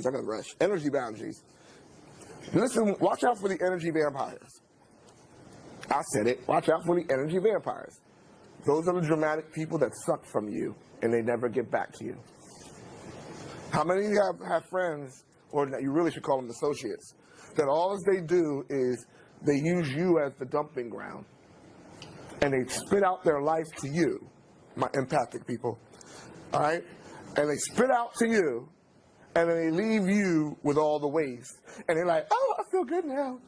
I got to rush. Energy boundaries. Listen, watch out for the energy vampires. I said it. Watch out for the energy vampires. Those are the dramatic people that suck from you and they never get back to you. How many of you have friends, or you really should call them associates, that all they do is they use you as the dumping ground and they spit out their life to you, my empathic people, all right? And they spit out to you and then they leave you with all the waste. And they're like, oh, I feel good now.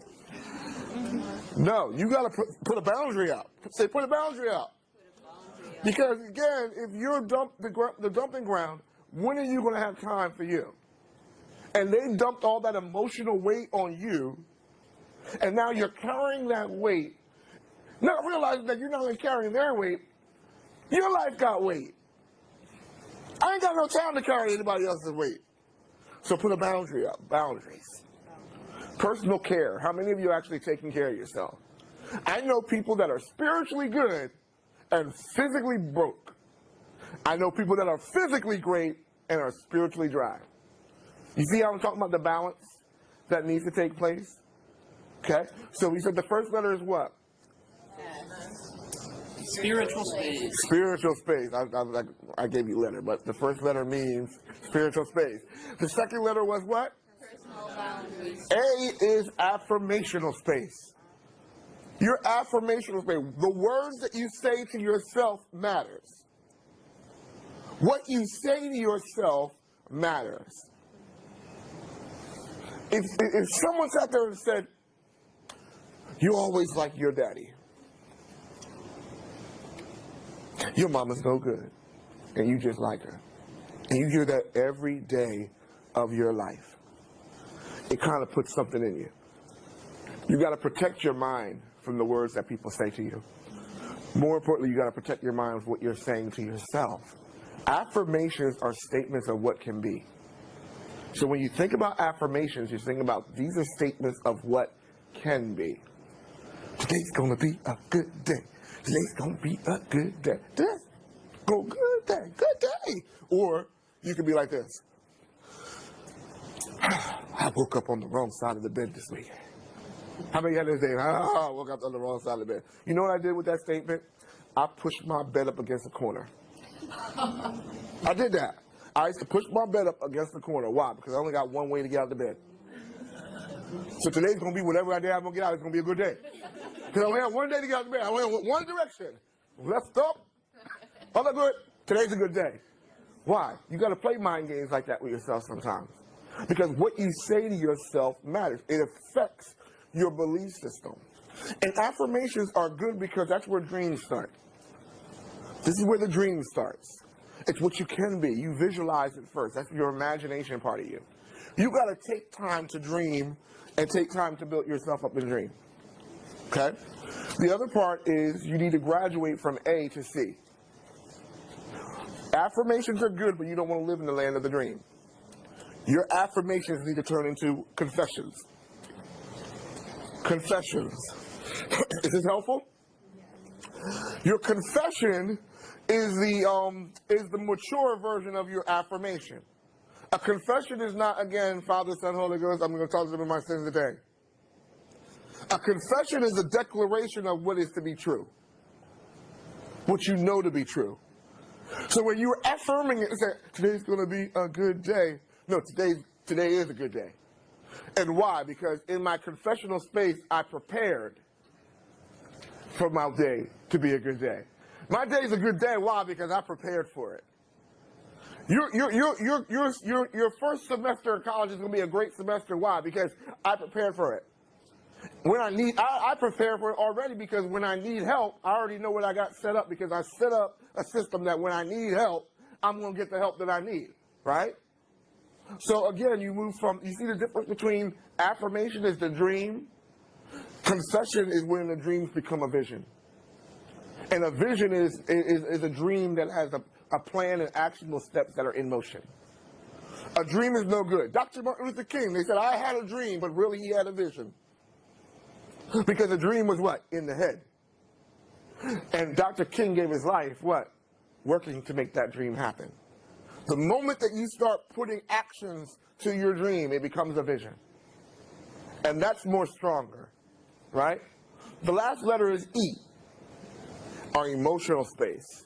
No, you got to put a boundary out. Say, put a boundary out. Because again, if you're the dumping ground, when are you going to have time for you? And they dumped all that emotional weight on you, and now you're carrying that weight, not realizing that you're not only carrying their weight, your life got weight. I ain't got no time to carry anybody else's weight. So put a boundary up. Boundaries. Personal care. How many of you are actually taking care of yourself? I know people that are spiritually good and physically broke. I know people that are physically great and are spiritually dry. You see how I'm talking about the balance that needs to take place? Okay? So we said the first letter is what? Spiritual space. Spiritual space. I gave you letter, but the first letter means spiritual space. The second letter was what? Personal boundaries. A is affirmational space. Your affirmational space. The words that you say to yourself matters. What you say to yourself matters. If someone sat there and said, you always like your daddy, your mama's no good, and you just like her, and you hear that every day of your life, it kind of puts something in you. You got to protect your mind from the words that people say to you. More importantly, you got to protect your mind with what you're saying to yourself. Affirmations are statements of what can be. So when you think about affirmations, you're thinking about these are statements of what can be. Today's going to be a good day. Today's going to be a good day. Good day. Good day. Or you could be like this. I woke up on the wrong side of the bed this week. How many had this day? I woke up on the wrong side of the bed. You know what I did with that statement? I pushed my bed up against the corner. I did that. I used to push my bed up against the corner. Why? Because I only got one way to get out of the bed. So today's going to be whatever day I'm going to get out, it's going to be a good day. Because I only have one day to get out of the bed. I only have one direction. Left up, other good. Today's a good day. Why? You got to play mind games like that with yourself sometimes. Because what you say to yourself matters. It affects your belief system. And affirmations are good because that's where dreams start. This is where the dream starts. It's what you can be. You visualize it first. That's your imagination part of you. You got to take time to dream and take time to build yourself up in dream. Okay? The other part is you need to graduate from A to C. Affirmations are good, but you don't want to live in the land of the dream. Your affirmations need to turn into confessions. Confessions. Is this helpful? Your confession is the mature version of your affirmation. A confession is not, again, Father, Son, Holy Ghost, I'm going to talk to them in my sins today. A confession is a declaration of what is to be true. What you know to be true. So when you're affirming it and say, today's going to be a good day. No, today is a good day. And why? Because in my confessional space, I prepared for my day to be a good day. My day's a good day. Why? Because I prepared for it. Your first semester of college is going to be a great semester. Why? Because I prepared for it. When I prepare for it already, because when I need help, I already know what I got set up, because I set up a system that when I need help, I'm going to get the help that I need, right? So again, you see the difference between affirmation is the dream, confession is when the dreams become a vision. And a vision is a dream that has a plan and actionable steps that are in motion. A dream is no good. Dr. Martin Luther King, they said, I had a dream, but really he had a vision. Because the dream was what? In the head. And Dr. King gave his life, what? Working to make that dream happen. The moment that you start putting actions to your dream, it becomes a vision. And that's more stronger, right? The last letter is E, our emotional space.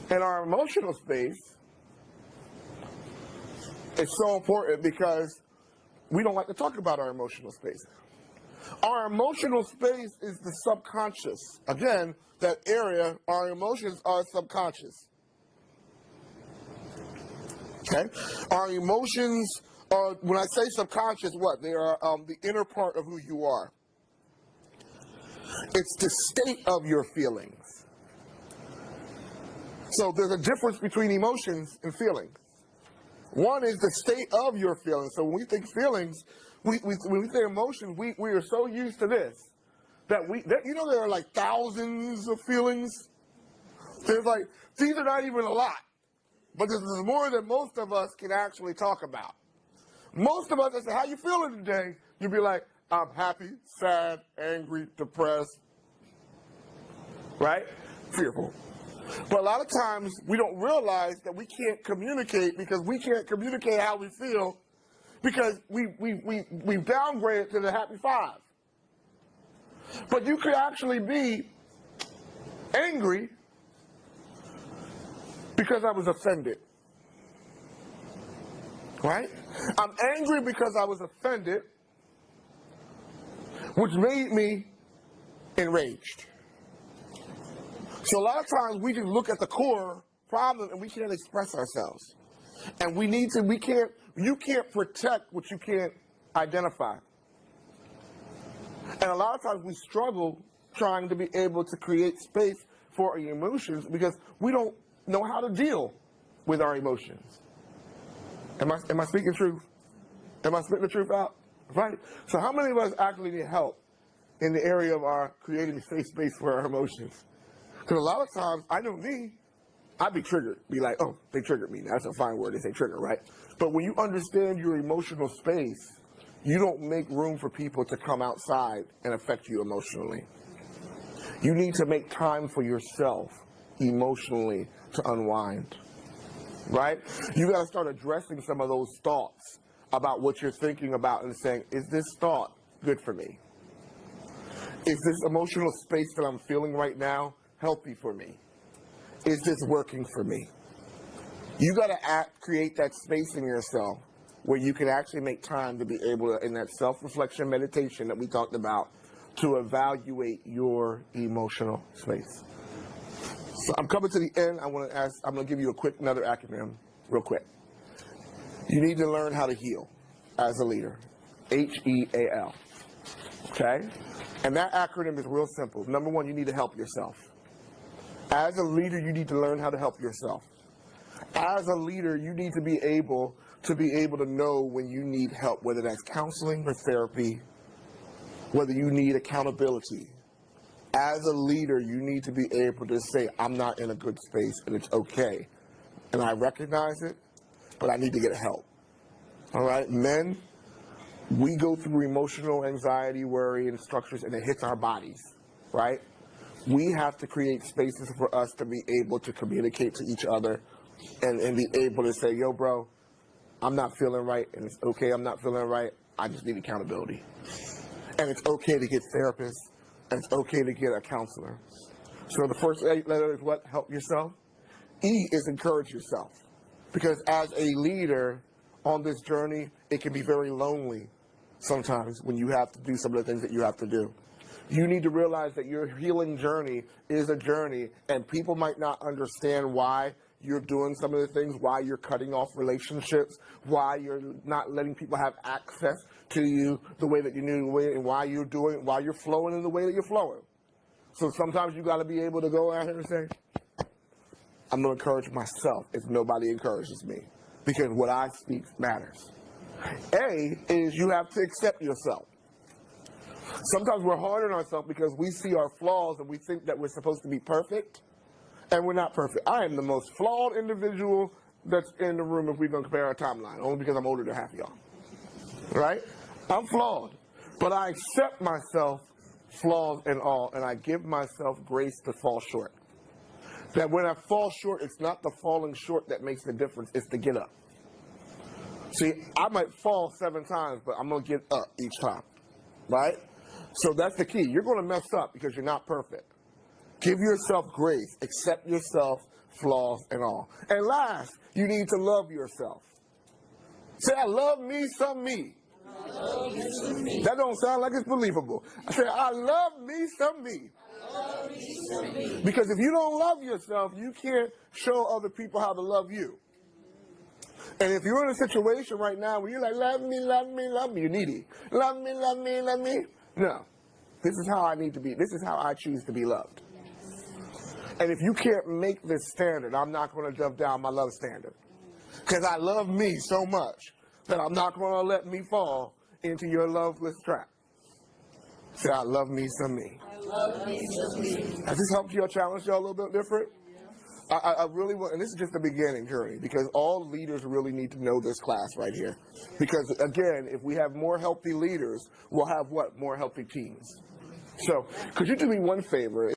And our emotional space is so important because we don't like to talk about our emotional space. Our emotional space is the subconscious. Again, that area, our emotions are subconscious. Okay? Our emotions are, when I say subconscious, what? They are the inner part of who you are. It's the state of your feelings. So there's a difference between emotions and feelings. One is the state of your feelings. So when we think feelings, when we say emotions, we are so used to this that you know, there are like thousands of feelings. There's like, these are not even a lot, but this is more than most of us can actually talk about. Most of us, I say, how you feeling today? You'll be like, I'm happy, sad, angry, depressed, right? Fearful. But a lot of times we don't realize that we can't communicate because we can't communicate how we feel because we've downgraded to the happy 5. But you could actually be angry because I was offended. Right? I'm angry because I was offended, which made me enraged. So a lot of times we just look at the core problem and we can't express ourselves. And you can't protect what you can't identify. And a lot of times we struggle trying to be able to create space for our emotions because we don't know how to deal with our emotions. Am I speaking truth? Am I spitting the truth out? Right? So how many of us actually need help in the area of our creating a safe space for our emotions? Because a lot of times, I know me, I'd be triggered. Be like, oh, they triggered me. That's a fine word. They say trigger, right? But when you understand your emotional space, you don't make room for people to come outside and affect you emotionally. You need to make time for yourself emotionally to unwind. Right? You got to start addressing some of those thoughts about what you're thinking about and saying, is this thought good for me? Is this emotional space that I'm feeling right now healthy for me? Is this working for me? You got to create that space in yourself where you can actually make time to be able to, in that self-reflection meditation that we talked about, to evaluate your emotional space. So I'm coming to the end. I'm going to give you another acronym real quick. You need to learn how to heal as a leader. HEAL. Okay? And that acronym is real simple. Number 1, you need to help yourself. As a leader, you need to learn how to help yourself. As a leader, you need to be able to know when you need help, whether that's counseling or therapy, whether you need accountability. As a leader, you need to be able to say, I'm not in a good space and it's okay. And I recognize it, but I need to get help. All right, men, we go through emotional anxiety, worry, and structures, and it hits our bodies, right? We have to create spaces for us to be able to communicate to each other and be able to say, yo, bro, I'm not feeling right, and it's okay, I'm not feeling right, I just need accountability. And it's okay to get therapists, and it's okay to get a counselor. So the first letter is what? Help yourself. E is encourage yourself. Because as a leader on this journey, it can be very lonely sometimes when you have to do some of the things that you have to do. You need to realize that your healing journey is a journey, and people might not understand why you're doing some of the things, why you're cutting off relationships, why you're not letting people have access to you the way that you need, and why you're flowing in the way that you're flowing. So sometimes you got to be able to go out here and say, I'm going to encourage myself if nobody encourages me, because what I speak matters. A is you have to accept yourself. Sometimes we're hard on ourselves because we see our flaws and we think that we're supposed to be perfect, and we're not perfect. I am the most flawed individual that's in the room if we're going to compare our timeline, only because I'm older than half of y'all. Right? I'm flawed. But I accept myself, flaws and all, and I give myself grace to fall short. That when I fall short, it's not the falling short that makes the difference, it's the get up. See, I might fall 7 times, but I'm going to get up each time, right? So that's the key. You're going to mess up because you're not perfect. Give yourself grace. Accept yourself, flaws and all. And last, you need to love yourself. Say, I love me some me. That don't sound like it's believable. I say, I love me some me. Because if you don't love yourself, you can't show other people how to love you. And if you're in a situation right now where you're like, love me, love me, love me, you're needy. Love me, love me, love me. No. This is how I need to be. This is how I choose to be loved. And if you can't make this standard, I'm not going to jump down my love standard. Because I love me so much that I'm not going to let me fall into your loveless trap. Say, I love me some me. Love me some me. Has this helped you or challenged you a little bit different? I really want, and this is just the beginning journey, because all leaders really need to know this class right here. Because again, if we have more healthy leaders, we'll have what? More healthy teams. So, could you do me one favor?